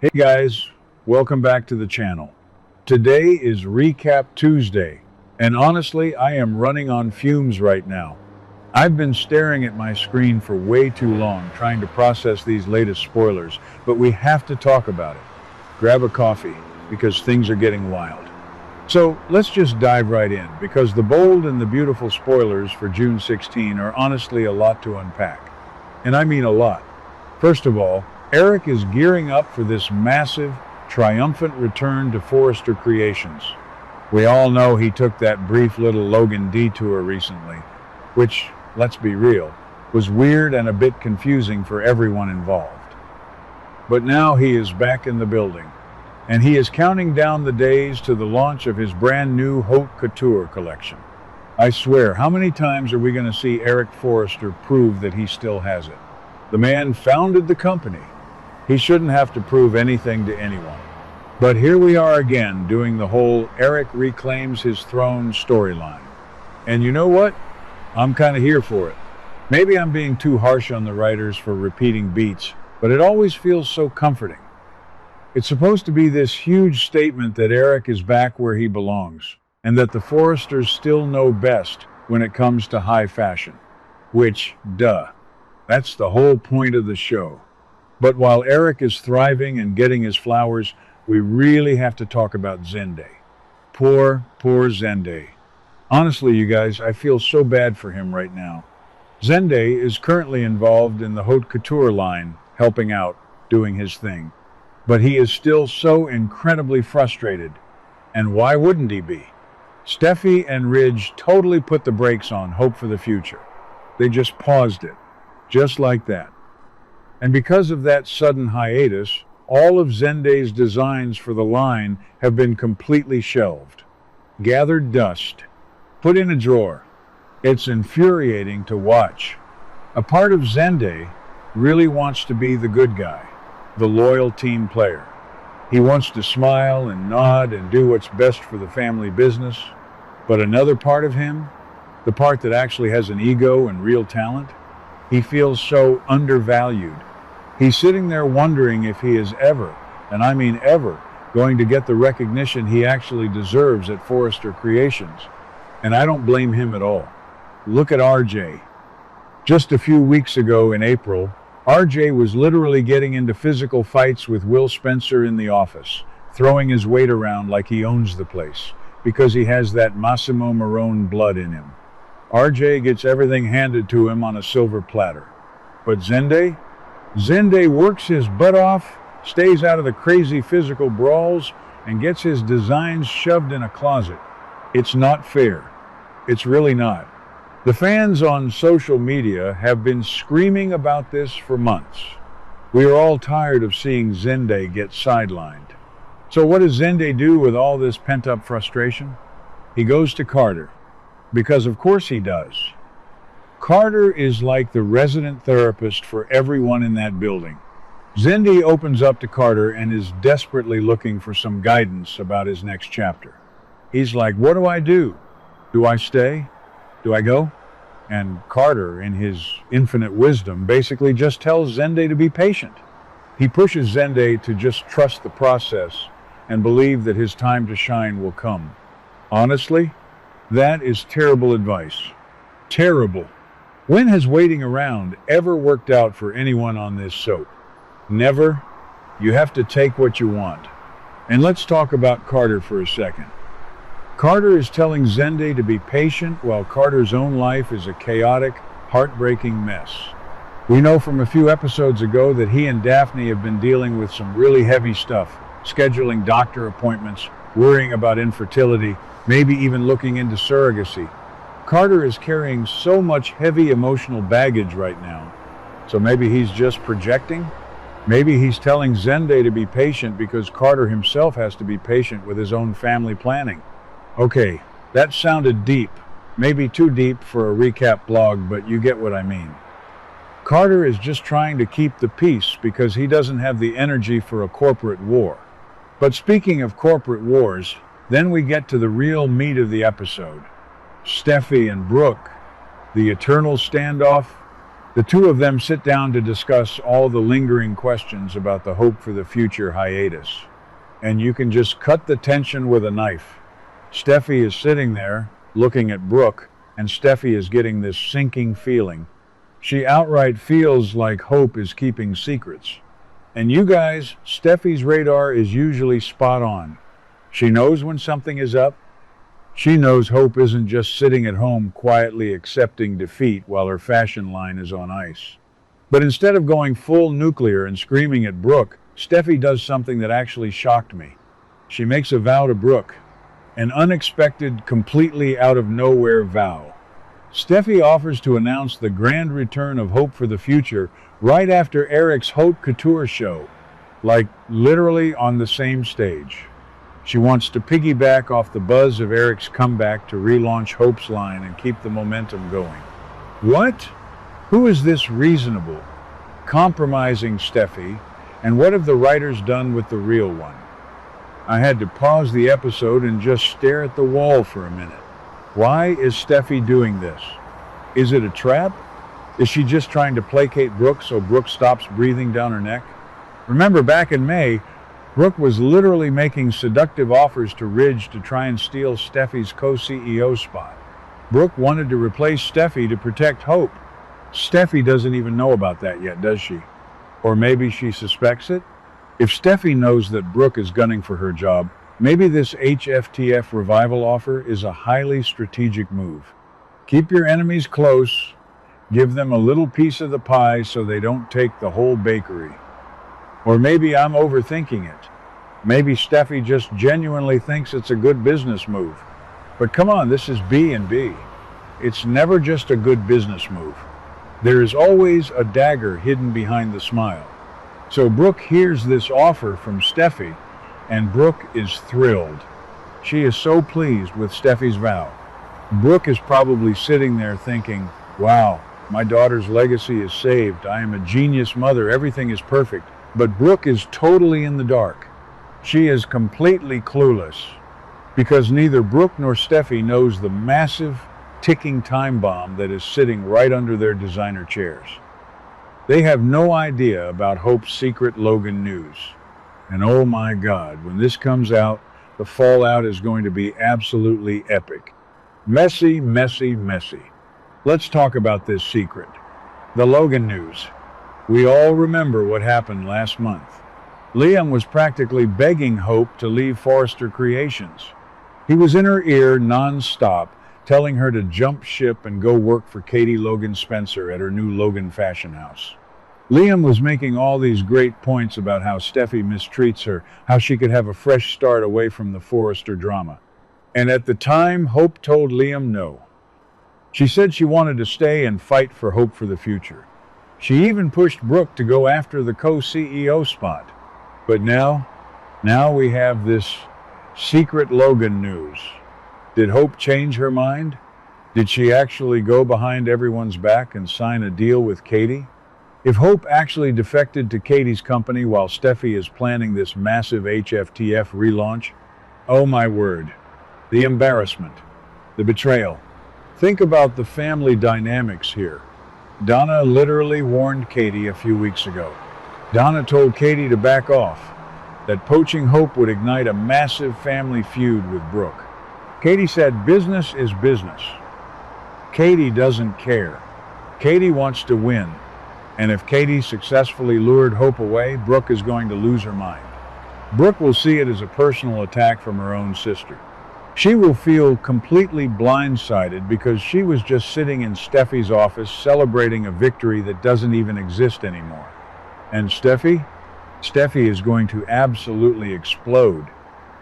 Hey guys, welcome back to the channel. Today is Recap Tuesday, and honestly, I am running on fumes right now. I've been staring at my screen for way too long trying to process these latest spoilers, but we have to talk about it. Grab a coffee, because things are getting wild. So let's just dive right in, because the bold and the beautiful spoilers for June 16 are honestly a lot to unpack. And I mean a lot. First of all, Eric is gearing up for this massive, triumphant return to Forrester Creations. We all know he took that brief little Logan detour recently, which, let's be real, was weird and a bit confusing for everyone involved. But now he is back in the building, and he is counting down the days to the launch of his brand new Haute Couture collection. I swear, how many times are we going to see Eric Forrester prove that he still has it? The man founded the company. He shouldn't have to prove anything to anyone. But here we are again, doing the whole Eric reclaims his throne storyline. And you know what? I'm kind of here for it. Maybe I'm being too harsh on the writers for repeating beats, but it always feels so comforting. It's supposed to be this huge statement that Eric is back where he belongs, and that the Forresters still know best when it comes to high fashion. Which, duh, that's the whole point of the show. But while Eric is thriving and getting his flowers, we really have to talk about Zende. Poor Zende. Honestly, you guys, I feel so bad for him right now. Zende is currently involved in the Haute Couture line, helping out, doing his thing. But he is still so incredibly frustrated. And why wouldn't he be? Steffy and Ridge totally put the brakes on hope for the future. They just paused it. Just like that. And because of that sudden hiatus, all of Zende's designs for the line have been completely shelved. Gathered dust. Put in a drawer. It's infuriating to watch. A part of Zende really wants to be the good guy, the loyal team player. He wants to smile and nod and do what's best for the family business. But another part of him, the part that actually has an ego and real talent, he feels so undervalued. He's sitting there wondering if he is ever, and I mean ever, going to get the recognition he actually deserves at Forrester Creations. And I don't blame him at all. Look at RJ. Just a few weeks ago in April, RJ was literally getting into physical fights with Will Spencer in the office, throwing his weight around like he owns the place, because he has that Massimo Marone blood in him. RJ gets everything handed to him on a silver platter. But Zende works his butt off, stays out of the crazy physical brawls, and gets his designs shoved in a closet. It's not fair. It's really not. The fans on social media have been screaming about this for months. We are all tired of seeing Zende get sidelined. So what does Zende do with all this pent-up frustration? He goes to Carter. Because of course he does. Carter is like the resident therapist for everyone in that building. Zende opens up to Carter and is desperately looking for some guidance about his next chapter. He's like, what do I do? Do I stay? Do I go? And Carter, in his infinite wisdom, basically just tells Zende to be patient. He pushes Zende to just trust the process and believe that his time to shine will come. Honestly, that is terrible advice. Terrible. When has waiting around ever worked out for anyone on this soap? Never. You have to take what you want. And let's talk about Carter for a second. Carter is telling Zende to be patient while Carter's own life is a chaotic, heartbreaking mess. We know from a few episodes ago that he and Daphne have been dealing with some really heavy stuff, scheduling doctor appointments, worrying about infertility, maybe even looking into surrogacy. Carter is carrying so much heavy emotional baggage right now. So maybe he's just projecting? Maybe he's telling Zende to be patient because Carter himself has to be patient with his own family planning. Okay, that sounded deep. Maybe too deep for a recap blog, but you get what I mean. Carter is just trying to keep the peace because he doesn't have the energy for a corporate war. But speaking of corporate wars, then we get to the real meat of the episode. Steffy and Brooke, the eternal standoff. The two of them sit down to discuss all the lingering questions about the Hope for the Future hiatus. And you can just cut the tension with a knife. Steffy is sitting there, looking at Brooke, and Steffy is getting this sinking feeling. She outright feels like Hope is keeping secrets. And you guys, Steffy's radar is usually spot on. She knows when something is up. She knows Hope isn't just sitting at home quietly accepting defeat while her fashion line is on ice. But instead of going full nuclear and screaming at Brooke, Steffy does something that actually shocked me. She makes a vow to Brooke. An unexpected, completely out of nowhere vow. Steffy offers to announce the grand return of Hope for the Future right after Eric's Haute Couture show. Like, literally on the same stage. She wants to piggyback off the buzz of Eric's comeback to relaunch Hope's line and keep the momentum going. What? Who is this reasonable, compromising Steffy, and what have the writers done with the real one? I had to pause the episode and just stare at the wall for a minute. Why is Steffy doing this? Is it a trap? Is she just trying to placate Brooke so Brooke stops breathing down her neck? Remember back in May, Brooke was literally making seductive offers to Ridge to try and steal Steffy's co-CEO spot. Brooke wanted to replace Steffy to protect Hope. Steffy doesn't even know about that yet, does she? Or maybe she suspects it? If Steffy knows that Brooke is gunning for her job, maybe this HFTF revival offer is a highly strategic move. Keep your enemies close, give them a little piece of the pie so they don't take the whole bakery. Or maybe I'm overthinking it. Maybe Steffy just genuinely thinks it's a good business move. But come on, this is B&B. It's never just a good business move. There is always a dagger hidden behind the smile. So Brooke hears this offer from Steffy, and Brooke is thrilled. She is so pleased with Steffy's vow. Brooke is probably sitting there thinking, wow, my daughter's legacy is saved. I am a genius mother. Everything is perfect. But Brooke is totally in the dark. She is completely clueless because neither Brooke nor Steffy knows the massive ticking time bomb that is sitting right under their designer chairs. They have no idea about Hope's secret Logan news. And oh my God, when this comes out, the fallout is going to be absolutely epic. Messy, messy, messy. Let's talk about this secret. The Logan news. We all remember what happened last month. Liam was practically begging Hope to leave Forrester Creations. He was in her ear non-stop, telling her to jump ship and go work for Katie Logan Spencer at her new Logan fashion house. Liam was making all these great points about how Steffy mistreats her, how she could have a fresh start away from the Forrester drama. And at the time, Hope told Liam no. She said she wanted to stay and fight for Hope for the Future. She even pushed Brooke to go after the co-CEO spot. But now we have this secret Logan news. Did Hope change her mind? Did she actually go behind everyone's back and sign a deal with Katie? If Hope actually defected to Katie's company while Steffy is planning this massive HFTF relaunch, oh my word. The embarrassment. The betrayal. Think about the family dynamics here. Donna literally warned Katie a few weeks ago. Donna told Katie to back off, that poaching Hope would ignite a massive family feud with Brooke. Katie said business is business. Katie doesn't care. Katie wants to win. And if Katie successfully lured Hope away, Brooke is going to lose her mind. Brooke will see it as a personal attack from her own sister. She will feel completely blindsided because she was just sitting in Steffy's office celebrating a victory that doesn't even exist anymore. And Steffy? Steffy is going to absolutely explode.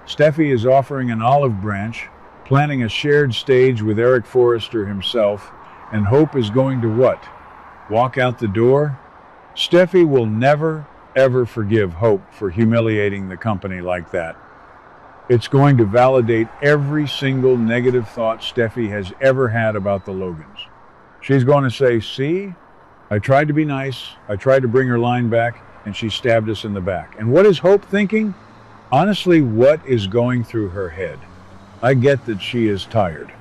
Steffy is offering an olive branch, planning a shared stage with Eric Forrester himself, and Hope is going to what? Walk out the door? Steffy will never, ever forgive Hope for humiliating the company like that. It's going to validate every single negative thought Steffy has ever had about the Logans. She's going to say, see, I tried to be nice, I tried to bring her line back, and she stabbed us in the back. And what is Hope thinking? Honestly, what is going through her head? I get that she is tired.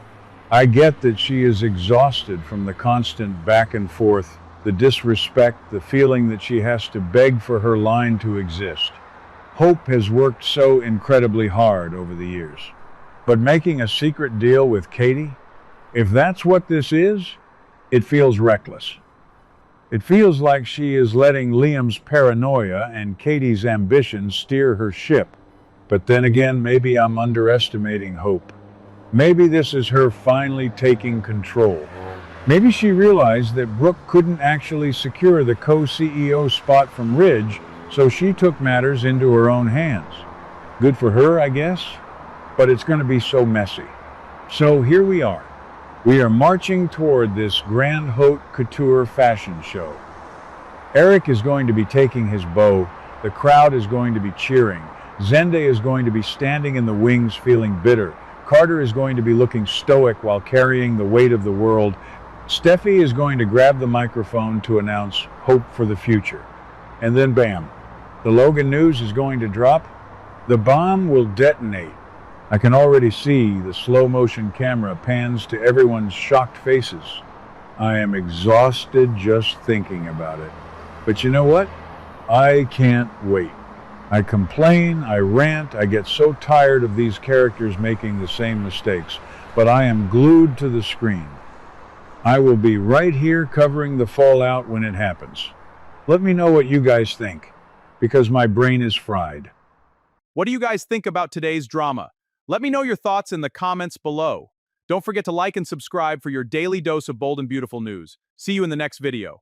I get that she is exhausted from the constant back and forth, the disrespect, the feeling that she has to beg for her line to exist. Hope has worked so incredibly hard over the years. But making a secret deal with Katie, if that's what this is, it feels reckless. It feels like she is letting Liam's paranoia and Katie's ambitions steer her ship. But then again, maybe I'm underestimating Hope. Maybe this is her finally taking control. Maybe she realized that Brooke couldn't actually secure the co-CEO spot from Ridge, so she took matters into her own hands. Good for her, I guess, but it's going to be so messy. So here we are. We are marching toward this grand haute couture fashion show. Eric is going to be taking his bow, the crowd is going to be cheering, Zende is going to be standing in the wings feeling bitter, Carter is going to be looking stoic while carrying the weight of the world, Steffy is going to grab the microphone to announce hope for the future. And then bam, the Logan news is going to drop, the bomb will detonate. I can already see the slow-motion camera pans to everyone's shocked faces. I am exhausted just thinking about it. But you know what? I can't wait. I complain, I rant, I get so tired of these characters making the same mistakes, but I am glued to the screen. I will be right here covering the fallout when it happens. Let me know what you guys think, because my brain is fried. What do you guys think about today's drama? Let me know your thoughts in the comments below. Don't forget to like and subscribe for your daily dose of bold and beautiful news. See you in the next video.